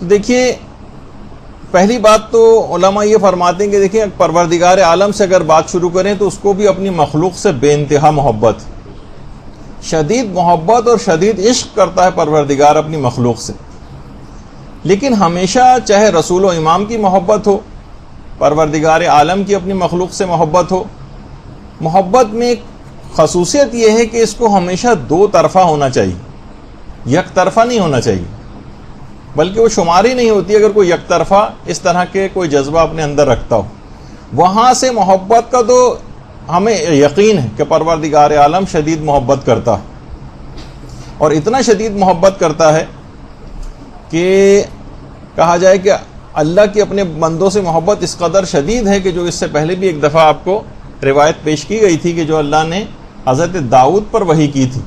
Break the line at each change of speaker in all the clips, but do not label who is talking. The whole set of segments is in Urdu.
دیکھیے پہلی بات تو علماء یہ فرماتے ہیں کہ دیکھیں پروردگار عالم سے اگر بات شروع کریں تو اس کو بھی اپنی مخلوق سے بے انتہا محبت، شدید محبت اور شدید عشق کرتا ہے پروردگار اپنی مخلوق سے. لیکن ہمیشہ چاہے رسول و امام کی محبت ہو، پروردگار عالم کی اپنی مخلوق سے محبت ہو، محبت میں ایک خصوصیت یہ ہے کہ اس کو ہمیشہ دو طرفہ ہونا چاہیے، یک طرفہ نہیں ہونا چاہیے، بلکہ وہ شماری نہیں ہوتی اگر کوئی یک طرفہ اس طرح کے کوئی جذبہ اپنے اندر رکھتا ہو. وہاں سے محبت کا تو ہمیں یقین ہے کہ پروردگار عالم شدید محبت کرتا ہے، اور اتنا شدید محبت کرتا ہے کہ کہا جائے کہ اللہ کی اپنے بندوں سے محبت اس قدر شدید ہے کہ جو اس سے پہلے بھی ایک دفعہ آپ کو روایت پیش کی گئی تھی کہ جو اللہ نے حضرت داؤد پر وحی کی تھی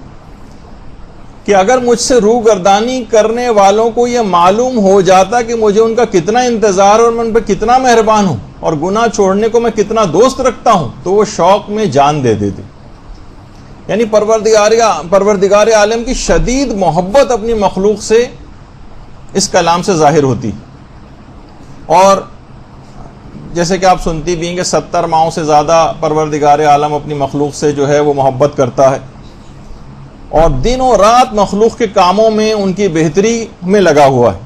کہ اگر مجھ سے روگردانی کرنے والوں کو یہ معلوم ہو جاتا کہ مجھے ان کا کتنا انتظار اور میں ان پہ کتنا مہربان ہوں اور گناہ چھوڑنے کو میں کتنا دوست رکھتا ہوں تو وہ شوق میں جان دے دیتے. یعنی پروردگار عالم کی شدید محبت اپنی مخلوق سے اس کلام سے ظاہر ہوتی. اور جیسے کہ آپ سنتی بھی ہیں کہ 70 ماہوں سے زیادہ پروردگار عالم اپنی مخلوق سے جو ہے وہ محبت کرتا ہے، اور دن و رات مخلوق کے کاموں میں ان کی بہتری میں لگا ہوا ہے.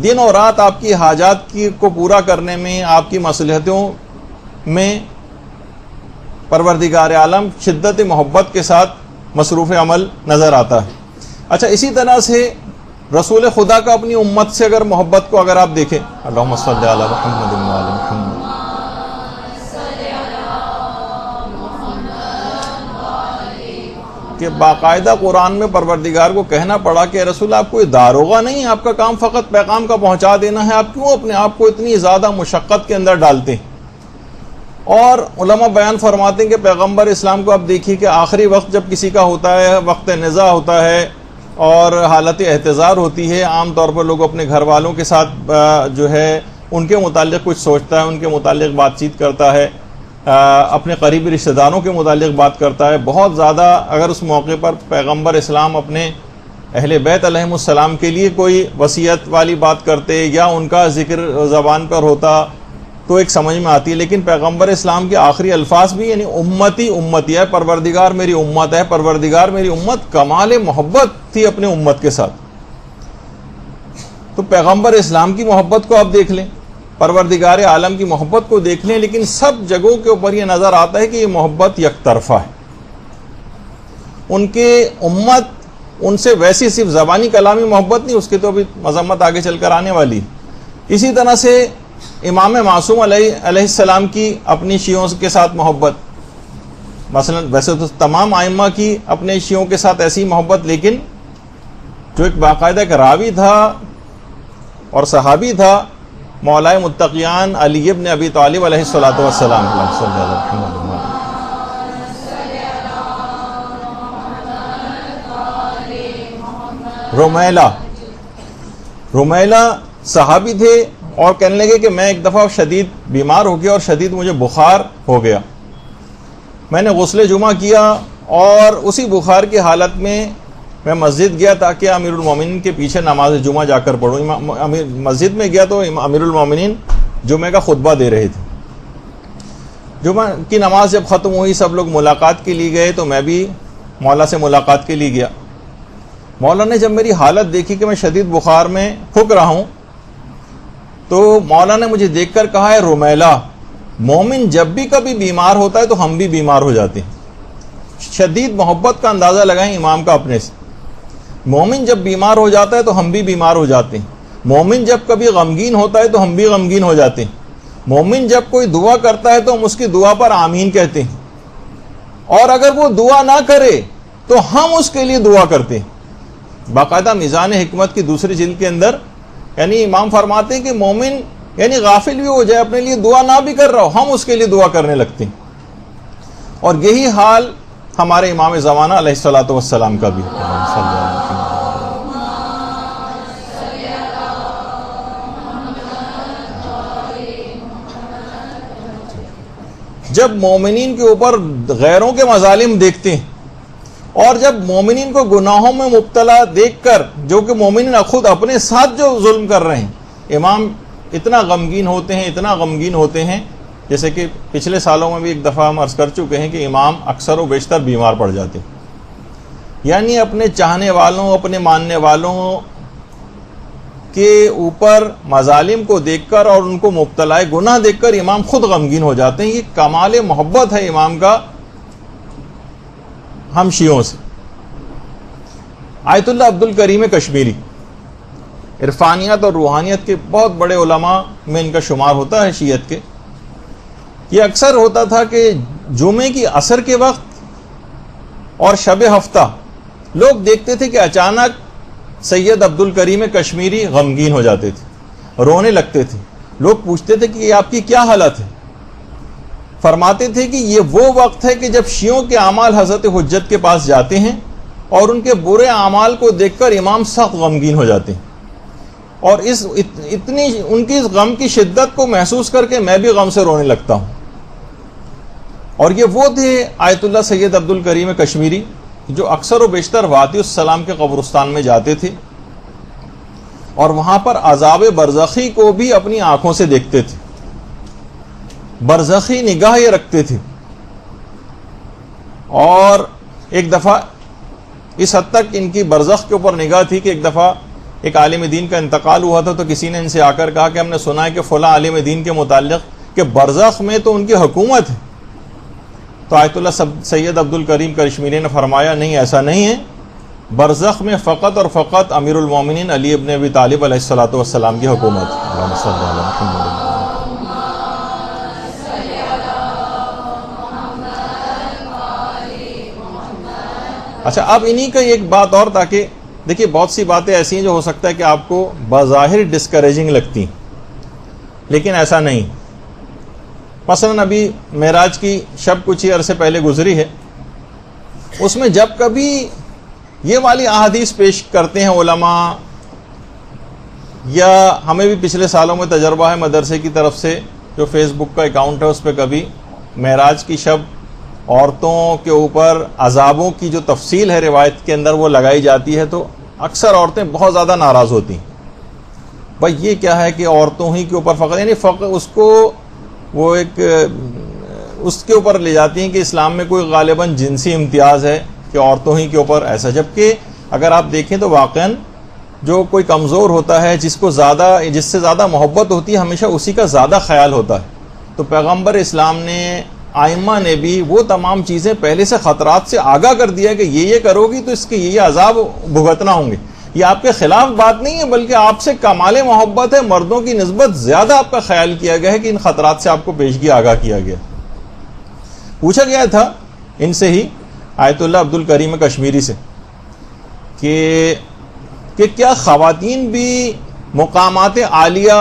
دن و رات آپ کی حاجات کو پورا کرنے میں، آپ کی مصلحتوں میں پروردگار عالم شدت محبت کے ساتھ مصروف عمل نظر آتا ہے. اچھا، اسی طرح سے رسول خدا کا اپنی امت سے اگر محبت کو اگر آپ دیکھیں، اللہم صلی علی محمد و علی محمد، کہ باقاعدہ قرآن میں پروردگار کو کہنا پڑا کہ رسول آپ کوئی داروغہ نہیں، آپ کا کام فقط پیغام کا پہنچا دینا ہے، آپ کیوں اپنے آپ کو اتنی زیادہ مشقت کے اندر ڈالتے ہیں. اور علماء بیان فرماتے ہیں کہ پیغمبر اسلام کو آپ دیکھیے کہ آخری وقت جب کسی کا ہوتا ہے، وقت نزاع ہوتا ہے اور حالت احتضار ہوتی ہے، عام طور پر لوگ اپنے گھر والوں کے ساتھ جو ہے ان کے متعلق کچھ سوچتا ہے، ان کے متعلق بات چیت کرتا ہے، اپنے قریبی رشتہ داروں کے متعلق بات کرتا ہے. بہت زیادہ اگر اس موقع پر پیغمبر اسلام اپنے اہل بیت علیہم السلام کے لیے کوئی وصیت والی بات کرتے یا ان کا ذکر زبان پر ہوتا تو ایک سمجھ میں آتی ہے. لیکن پیغمبر اسلام کے آخری الفاظ بھی یعنی امتی امتی ہے، پروردگار میری امت ہے، پروردگار میری امت، کمال محبت تھی اپنے امت کے ساتھ. تو پیغمبر اسلام کی محبت کو آپ دیکھ لیں، پروردگار عالم کی محبت کو دیکھ لیں، لیکن سب جگہوں کے اوپر یہ نظر آتا ہے کہ یہ محبت یک طرفہ ہے. ان کے امت ان سے ویسی صرف زبانی کلامی محبت نہیں، اس کی تو ابھی مذمت آگے چل کر آنے والی. اسی طرح سے امام معصوم علیہ السلام کی اپنی شیعوں کے ساتھ محبت، مثلا ویسے تو تمام ائمہ کی اپنے شیعوں کے ساتھ ایسی محبت، لیکن جو ایک باقاعدہ ایک راوی تھا اور صحابی تھا مولائے متقیان علی ابن ابی طالب علیہ الصلوۃ والسلام، رومیلہ صحابی تھے اور کہنے لگے کہ میں ایک دفعہ شدید بیمار ہو گیا اور شدید مجھے بخار ہو گیا. میں نے غسل جمعہ کیا اور اسی بخار کی حالت میں مسجد گیا تاکہ امیر المومنین کے پیچھے نماز جمعہ جا کر پڑھوں. مسجد میں گیا تو امیر المومنین جمعہ کا خطبہ دے رہے تھے. جمعہ کی نماز جب ختم ہوئی، سب لوگ ملاقات کے لیے گئے تو میں بھی مولا سے ملاقات کے لیے گیا. مولا نے جب میری حالت دیکھی کہ میں شدید بخار میں پھک رہا ہوں تو مولا نے مجھے دیکھ کر کہا ہے رومیلہ، مومن جب بھی کبھی بیمار ہوتا ہے تو ہم بھی بیمار ہو جاتے ہیں. شدید محبت کا اندازہ لگائیں امام کا اپنے سے. مومن جب بیمار ہو جاتا ہے تو ہم بھی بیمار ہو جاتے ہیں. مومن جب کبھی غمگین ہوتا ہے تو ہم بھی غمگین ہو جاتے ہیں. مومن جب کوئی دعا کرتا ہے تو ہم اس کی دعا پر آمین کہتے ہیں، اور اگر وہ دعا نہ کرے تو ہم اس کے لیے دعا کرتے ہیں. باقاعدہ میزان حکمت کی دوسری جلد کے اندر یعنی امام فرماتے ہیں کہ مومن یعنی غافل بھی ہو جائے، اپنے لیے دعا نہ بھی کر رہا ہو، ہم اس کے لیے دعا کرنے لگتے ہیں. اور یہی حال ہمارے امام زمانہ علیہ الصلوۃ والسلام کا بھی ہے. جب مومنین کے اوپر غیروں کے مظالم دیکھتے ہیں اور جب مومنین کو گناہوں میں مبتلا دیکھ کر، جو کہ مومنین خود اپنے ساتھ جو ظلم کر رہے ہیں، امام اتنا غمگین ہوتے ہیں جیسے کہ پچھلے سالوں میں بھی ایک دفعہ ہم عرض کر چکے ہیں کہ امام اکثر و بیشتر بیمار پڑ جاتے ہیں، یعنی اپنے چاہنے والوں، اپنے ماننے والوں کے اوپر مظالم کو دیکھ کر اور ان کو مبتلا گناہ دیکھ کر امام خود غمگین ہو جاتے ہیں۔ یہ کمال محبت ہے امام کا ہم شیعوں سے۔ آیت اللہ عبد الکریم کشمیری عرفانیت اور روحانیت کے بہت بڑے علماء میں ان کا شمار ہوتا ہے شیعت کے۔ یہ اکثر ہوتا تھا کہ جمعے کی عصر کے وقت اور شب ہفتہ لوگ دیکھتے تھے کہ اچانک سید عبد الکریم کشمیری غمگین ہو جاتے تھے، رونے لگتے تھے۔ لوگ پوچھتے تھے کہ یہ آپ کی کیا حالت ہے؟ فرماتے تھے کہ یہ وہ وقت ہے کہ جب شیعوں کے اعمال حضرت حجت کے پاس جاتے ہیں اور ان کے برے اعمال کو دیکھ کر امام سخت غمگین ہو جاتے ہیں، اور ان کی اس غم کی شدت کو محسوس کر کے میں بھی غم سے رونے لگتا ہوں۔ اور یہ وہ تھے آیت اللہ سید عبد الکریم کشمیری جو اکثر و بیشتر وادی السلام کے قبرستان میں جاتے تھے اور وہاں پر عذاب برزخی کو بھی اپنی آنکھوں سے دیکھتے تھے، برزخی نگاہ یہ رکھتے تھے۔ اور ایک دفعہ اس حد تک ان کی برزخ کے اوپر نگاہ تھی کہ ایک دفعہ ایک عالم دین کا انتقال ہوا تھا، تو کسی نے ان سے آ کر کہا کہ ہم نے سنا ہے کہ فلاں عالم دین کے متعلق کہ برزخ میں تو ان کی حکومت ہے۔ تو آیت اللہ سید عبد الکریم کشمیری نے فرمایا نہیں، ایسا نہیں ہے، برزخ میں فقط اور فقط امیر المومنین علی ابن ابی طالب علیہ الصلوۃ والسلام کی حکومت ہے۔ اللہم صل علی محمد۔ اچھا، اب انہی کا ایک بات اور، تاکہ دیکھیے بہت سی باتیں ایسی ہیں جو ہو سکتا ہے کہ آپ کو بظاہر ڈسکریجنگ لگتی ہیں، لیکن ایسا نہیں۔ مثلا ابھی معراج کی شب کچھ ہی عرصے پہلے گزری ہے، اس میں جب کبھی یہ والی احادیث پیش کرتے ہیں علماء، یا ہمیں بھی پچھلے سالوں میں تجربہ ہے مدرسے کی طرف سے، جو فیس بک کا اکاؤنٹ ہے اس پہ کبھی معراج کی شب عورتوں کے اوپر عذابوں کی جو تفصیل ہے روایت کے اندر وہ لگائی جاتی ہے، تو اکثر عورتیں بہت زیادہ ناراض ہوتی ہیں۔ بھائی یہ کیا ہے کہ عورتوں ہی کے اوپر فقط، یعنی فقط اس کو وہ ایک اس کے اوپر لے جاتی ہیں کہ اسلام میں کوئی غالباً جنسی امتیاز ہے کہ عورتوں ہی کے اوپر ایسا، جبکہ اگر آپ دیکھیں تو واقعاً جو کوئی کمزور ہوتا ہے، جس سے زیادہ محبت ہوتی ہے، ہمیشہ اسی کا زیادہ خیال ہوتا ہے۔ تو پیغمبر اسلام نے، آئمہ نے بھی وہ تمام چیزیں پہلے سے خطرات سے آگاہ کر دیا کہ یہ کرو گی تو اس کے یہ عذاب بھگتنا ہوں گے۔ یہ آپ کے خلاف بات نہیں ہے، بلکہ آپ سے کمال محبت ہے، مردوں کی نسبت زیادہ آپ کا خیال کیا گیا ہے کہ ان خطرات سے آپ کو پیشگی آگاہ کیا گیا۔ پوچھا گیا تھا ان سے ہی آیت اللہ عبد الکریم کشمیری سے کہ کیا خواتین بھی مقامات عالیہ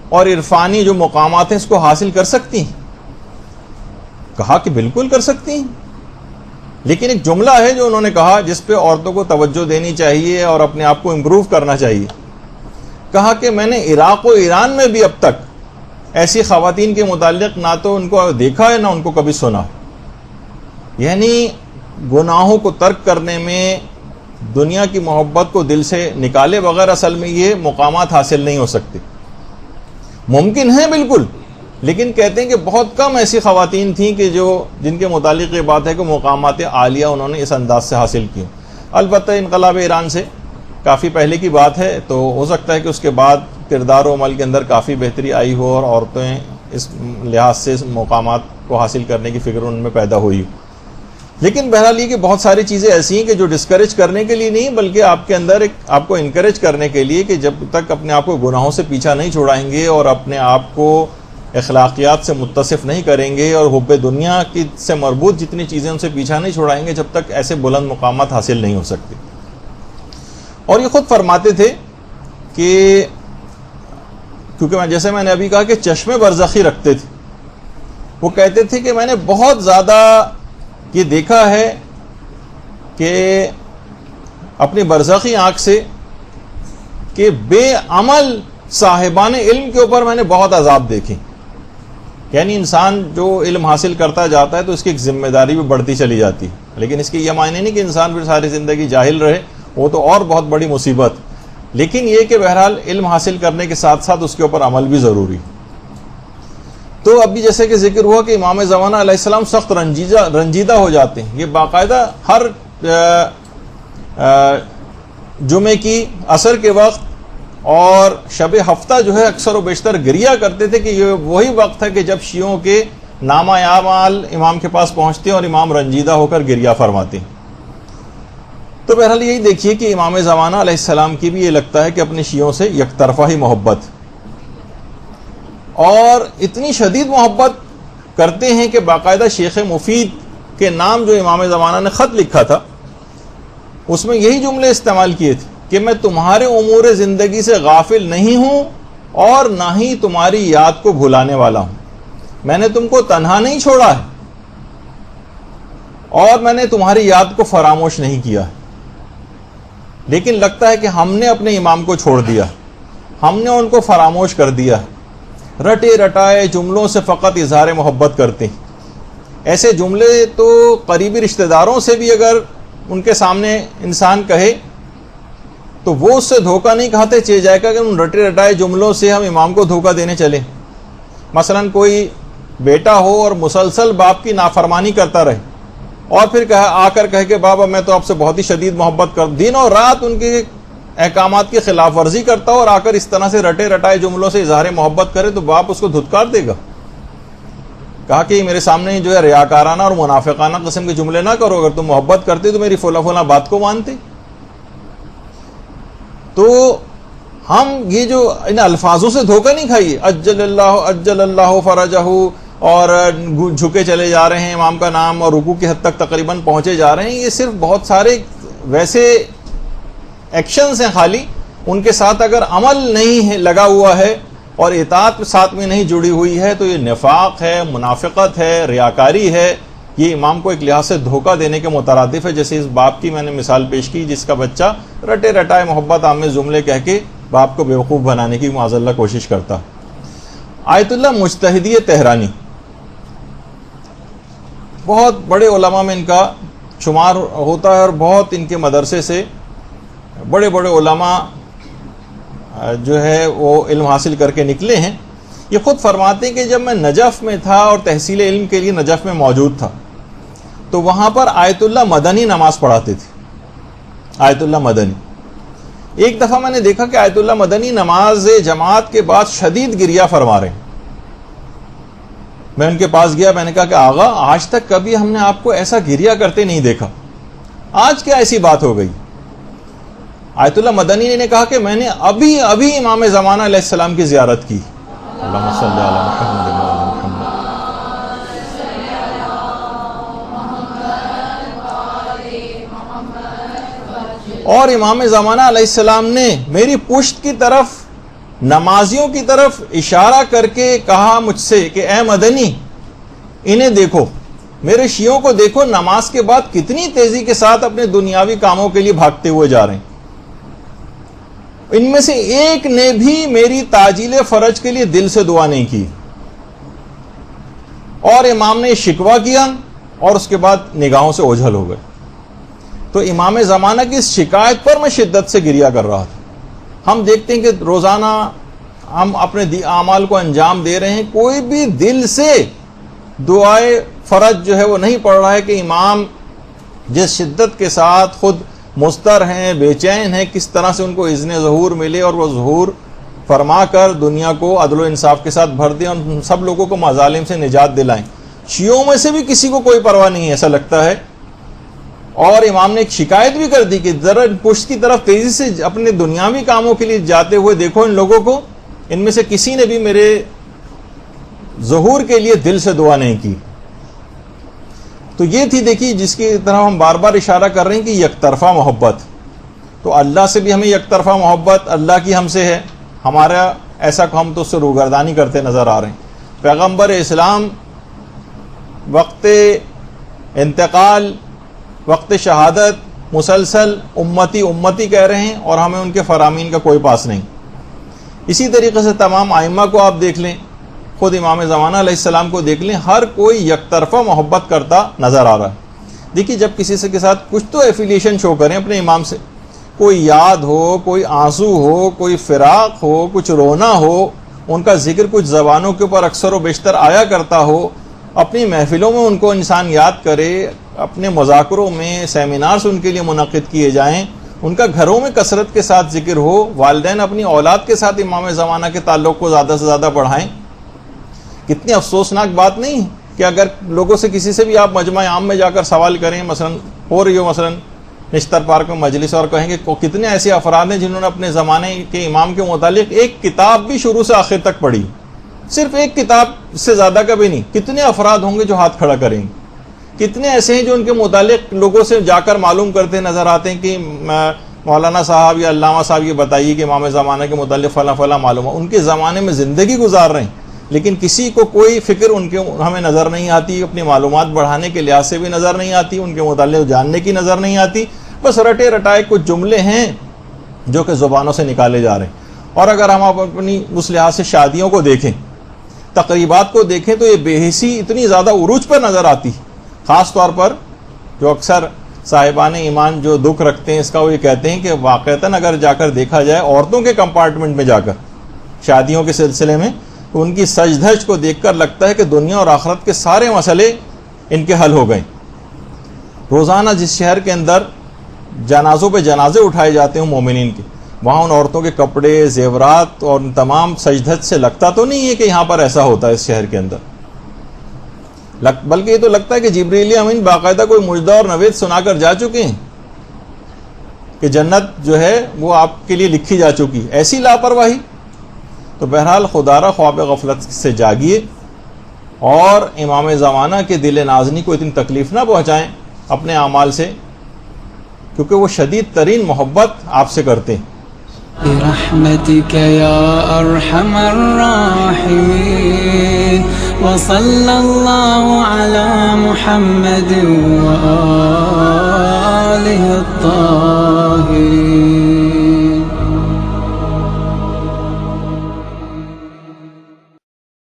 اور عرفانی جو مقامات ہیں اس کو حاصل کر سکتی ہیں؟ کہا کہ بالکل کر سکتی ہیں، لیکن ایک جملہ ہے جو انہوں نے کہا جس پہ عورتوں کو توجہ دینی چاہیے اور اپنے آپ کو امپروو کرنا چاہیے۔ کہا کہ میں نے عراق و ایران میں بھی اب تک ایسی خواتین کے متعلق نہ تو ان کو دیکھا ہے نہ ان کو کبھی سنا، یعنی گناہوں کو ترک کرنے میں، دنیا کی محبت کو دل سے نکالے بغیر اصل میں یہ مقامات حاصل نہیں ہو سکتے۔ ممکن ہے بالکل، لیکن کہتے ہیں کہ بہت کم ایسی خواتین تھیں کہ جن کے متعلق یہ بات ہے کہ مقامات عالیہ انہوں نے اس انداز سے حاصل کی۔ البتہ انقلاب ایران سے کافی پہلے کی بات ہے، تو ہو سکتا ہے کہ اس کے بعد کردار و عمل کے اندر کافی بہتری آئی ہو اور عورتیں اس لحاظ سے اس مقامات کو حاصل کرنے کی فکر ان میں پیدا ہوئی ہو۔ لیکن بہرحال یہ کہ بہت ساری چیزیں ایسی ہیں کہ جو ڈسکریج کرنے کے لیے نہیں، بلکہ آپ کے اندر آپ کو انکریج کرنے کے لیے کہ جب تک اپنے آپ کو گناہوں سے پیچھا نہیں چھڑائیں گے اور اپنے آپ کو اخلاقیات سے متصف نہیں کریں گے اور حب دنیا کی سے مربوط جتنی چیزیں ان سے پیچھا نہیں چھڑائیں گے، جب تک ایسے بلند مقامات حاصل نہیں ہو سکتے۔ اور یہ خود فرماتے تھے کہ کیونکہ جیسے میں نے ابھی کہا کہ چشمے برزخی رکھتے تھے، وہ کہتے تھے کہ میں نے بہت زیادہ یہ دیکھا ہے کہ اپنی برزخی آنکھ سے کہ بے عمل صاحبان علم کے اوپر میں نے بہت عذاب دیکھے۔ یعنی انسان جو علم حاصل کرتا جاتا ہے تو اس کی ایک ذمہ داری بھی بڑھتی چلی جاتی ہے، لیکن اس کی یہ معنی نہیں کہ انسان پھر ساری زندگی جاہل رہے، وہ تو اور بہت بڑی مصیبت. لیکن یہ کہ بہرحال علم حاصل کرنے کے ساتھ ساتھ اس کے اوپر عمل بھی ضروری. تو ابھی جیسے کہ ذکر ہوا کہ امام زمانہ علیہ السلام سخت رنجیدہ ہو جاتے ہیں. یہ باقاعدہ ہر جمعے کی عصر کے وقت اور شب ہفتہ جو ہے اکثر و بیشتر گریا کرتے تھے کہ یہ وہی وقت ہے کہ جب شیعوں کے نامہ اعمال امام کے پاس پہنچتے ہیں اور امام رنجیدہ ہو کر گریا فرماتے ہیں. تو بہرحال یہی دیکھیے کہ امام زمانہ علیہ السلام کی بھی یہ لگتا ہے کہ اپنے شیعوں سے یک طرفہ ہی محبت، اور اتنی شدید محبت کرتے ہیں کہ باقاعدہ شیخ مفید کے نام جو امام زمانہ نے خط لکھا تھا اس میں یہی جملے استعمال کیے تھے کہ میں تمہارے امور زندگی سے غافل نہیں ہوں اور نہ ہی تمہاری یاد کو بھلانے والا ہوں. میں نے تم کو تنہا نہیں چھوڑا ہے اور میں نے تمہاری یاد کو فراموش نہیں کیا ہے، لیکن لگتا ہے کہ ہم نے اپنے امام کو چھوڑ دیا، ہم نے ان کو فراموش کر دیا. رٹے رٹائے جملوں سے فقط اظہار محبت کرتے ہیں. ایسے جملے تو قریبی رشتہ داروں سے بھی اگر ان کے سامنے انسان کہے تو وہ اس سے دھوکہ نہیں کھاتے، چہ جائے گا کہ ان رٹے رٹائے جملوں سے ہم امام کو دھوکہ دینے چلیں. مثلا کوئی بیٹا ہو اور مسلسل باپ کی نافرمانی کرتا رہے اور پھر آ کر کہے کہ بابا میں تو آپ سے بہت ہی شدید محبت کر، دن اور رات ان کے احکامات کی خلاف ورزی کرتا ہو اور آ کر اس طرح سے رٹے رٹائے جملوں سے اظہار محبت کرے تو باپ اس کو دھتکار دے گا. کہا کہ میرے سامنے جو ہے ریاکارانہ اور منافقانہ قسم کے جملے نہ کرو، اگر تم محبت کرتے تو میری فلاں فلاں بات کو مانتے. تو ہم یہ جو ان الفاظوں سے دھوکہ نہیں کھائیے، اجل اللہ فرجہ، اور جھکے چلے جا رہے ہیں امام کا نام اور رکوع کی حد تک تقریباً پہنچے جا رہے ہیں. یہ صرف بہت سارے ویسے ایکشنز ہیں خالی، ان کے ساتھ اگر عمل نہیں ہے لگا ہوا ہے اور اطاعت ساتھ میں نہیں جڑی ہوئی ہے تو یہ نفاق ہے، منافقت ہے، ریاکاری ہے. یہ امام کو ایک لحاظ سے دھوکہ دینے کے مترادف ہے، جیسے اس باپ کی میں نے مثال پیش کی جس کا بچہ رٹے رٹائے محبت آمیز جملے کہہ کے باپ کو بیوقوف بنانے کی معاذ اللہ کوشش کرتا. آیت اللہ مجتہدی تہرانی، بہت بڑے علماء میں ان کا شمار ہوتا ہے اور بہت ان کے مدرسے سے بڑے بڑے علماء جو ہے وہ علم حاصل کر کے نکلے ہیں. یہ خود فرماتے ہیں کہ جب میں نجف میں تھا اور تحصیل علم کے لیے نجف میں موجود تھا تو وہاں پر آیت اللہ مدنی نماز پڑھاتے تھے. آیت اللہ مدنی، ایک دفعہ میں نے دیکھا کہ آیت اللہ مدنی نماز جماعت کے بعد شدید گریہ فرما رہے ہیں. میں ان کے پاس گیا، میں نے کہا کہ آغا آج تک کبھی ہم نے آپ کو ایسا گریہ کرتے نہیں دیکھا، آج کیا ایسی بات ہو گئی؟ آیت اللہ مدنی نے کہا کہ میں نے ابھی امام زمانہ علیہ السلام کی زیارت کی. اللہم صلی علی محمد وعلی محمد. اور امام زمانہ علیہ السلام نے میری پشت کی طرف نمازیوں کی طرف اشارہ کر کے کہا مجھ سے کہ اے مدنی انہیں دیکھو، میرے شیعوں کو دیکھو، نماز کے بعد کتنی تیزی کے ساتھ اپنے دنیاوی کاموں کے لیے بھاگتے ہوئے جا رہے ہیں. ان میں سے ایک نے بھی میری تعجیل فرج کے لیے دل سے دعا نہیں کی. اور امام نے شکوہ کیا اور اس کے بعد نگاہوں سے اوجھل ہو گئے. تو امام زمانہ کی اس شکایت پر میں شدت سے گریہ کر رہا تھا. ہم دیکھتے ہیں کہ روزانہ ہم اپنے اعمال کو انجام دے رہے ہیں، کوئی بھی دل سے دعائے فرج جو ہے وہ نہیں پڑھ رہا ہے کہ امام جس شدت کے ساتھ خود مضطر ہیں، بے چین ہیں، کس طرح سے ان کو اذن ظہور ملے اور وہ ظہور فرما کر دنیا کو عدل و انصاف کے ساتھ بھر دیں اور سب لوگوں کو مظالم سے نجات دلائیں. شیعوں میں سے بھی کسی کو کوئی پرواہ نہیں ہے ایسا لگتا ہے. اور امام نے ایک شکایت بھی کر دی کہ ذرا پشت کی طرف تیزی سے اپنے دنیاوی کاموں کے لیے جاتے ہوئے دیکھو ان لوگوں کو، ان میں سے کسی نے بھی میرے ظہور کے لیے دل سے دعا نہیں کی. تو یہ تھی دیکھیے جس کی طرح ہم بار بار اشارہ کر رہے ہیں کہ یک طرفہ محبت. تو اللہ سے بھی ہمیں یک طرفہ محبت اللہ کی ہم سے ہے، ہمارا ایسا ہم تو اس سے روگردانی کرتے نظر آ رہے ہیں. پیغمبر اسلام وقت انتقال، وقت شہادت مسلسل امتی امتی کہہ رہے ہیں اور ہمیں ان کے فرامین کا کوئی پاس نہیں. اسی طریقے سے تمام ائمہ کو آپ دیکھ لیں، خود امام زمانہ علیہ السلام کو دیکھ لیں، ہر کوئی یک طرفہ محبت کرتا نظر آ رہا ہے. دیکھیے جب کسی سے کے ساتھ کچھ تو ایفیلیشن شو کریں اپنے امام سے، کوئی یاد ہو، کوئی آنسو ہو، کوئی فراق ہو، کچھ رونا ہو، ان کا ذکر کچھ زبانوں کے اوپر اکثر و بیشتر آیا کرتا ہو، اپنی محفلوں میں ان کو انسان یاد کرے، اپنے مذاکروں میں سیمینارز ان کے لیے منعقد کیے جائیں، ان کا گھروں میں کثرت کے ساتھ ذکر ہو، والدین اپنی اولاد کے ساتھ امام زمانہ کے تعلق کو زیادہ سے زیادہ بڑھائیں۔ کتنی افسوسناک بات نہیں کہ اگر لوگوں سے کسی سے بھی آپ مجمع عام میں جا کر سوال کریں، مثلا ہو رہی ہو مثلا نشتر پارک میں مجلس، اور کہیں گے کتنے ایسے افراد ہیں جنہوں نے اپنے زمانے کے امام کے متعلق ایک کتاب بھی شروع سے آخر تک پڑھی، صرف ایک کتاب سے زیادہ کبھی نہیں، کتنے افراد ہوں گے جو ہاتھ کھڑا کریں گے؟ کتنے ایسے ہیں جو ان کے متعلق لوگوں سے جا کر معلوم کرتے نظر آتے ہیں کہ مولانا صاحب یا علامہ صاحب یہ بتائیے کہ امام زمانہ کے متعلق فلاں فلاں معلوم ہے، ان کے زمانے میں زندگی گزار رہے ہیں لیکن کسی کو کوئی فکر ان کے ہمیں نظر نہیں آتی، اپنی معلومات بڑھانے کے لحاظ سے بھی نظر نہیں آتی، ان کے متعلق جاننے کی نظر نہیں آتی، بس رٹے رٹائے کچھ جملے ہیں جو کہ زبانوں سے نکالے جا رہے ہیں۔ اور اگر ہم اپنی اس لحاظ سے شادیوں کو دیکھیں، تقریبات کو دیکھیں تو یہ بے حسی اتنی زیادہ عروج پر نظر آتی، خاص طور پر جو اکثر صاحبان ایمان جو دکھ رکھتے ہیں اس کا، وہ یہ کہتے ہیں کہ واقعتاً اگر جا کر دیکھا جائے عورتوں کے کمپارٹمنٹ میں جا کر شادیوں کے سلسلے میں، تو ان کی سج دھج کو دیکھ کر لگتا ہے کہ دنیا اور آخرت کے سارے مسئلے ان کے حل ہو گئے۔ روزانہ جس شہر کے اندر جنازوں پہ جنازے اٹھائے جاتے ہیں مومنین کے، وہاں ان عورتوں کے کپڑے، زیورات اور تمام سج دھج سے لگتا تو نہیں ہے کہ یہاں پر ایسا ہوتا ہے اس شہر کے اندر، بلکہ یہ تو لگتا ہے کہ جبریل امین باقاعدہ کوئی مجدہ اور نوید سنا کر جا چکے ہیں کہ جنت جو ہے وہ آپ کے لیے لکھی جا چکی، ایسی لاپرواہی۔ تو بہرحال خدارہ خواب غفلت سے جاگیے اور امام زمانہ کے دل نازنی کو اتنی تکلیف نہ پہنچائیں اپنے اعمال سے، کیونکہ وہ شدید ترین محبت آپ سے کرتے ہیں۔
برحمتك يا أرحم الراحمين وصلى الله على محمد وآله الطاهرين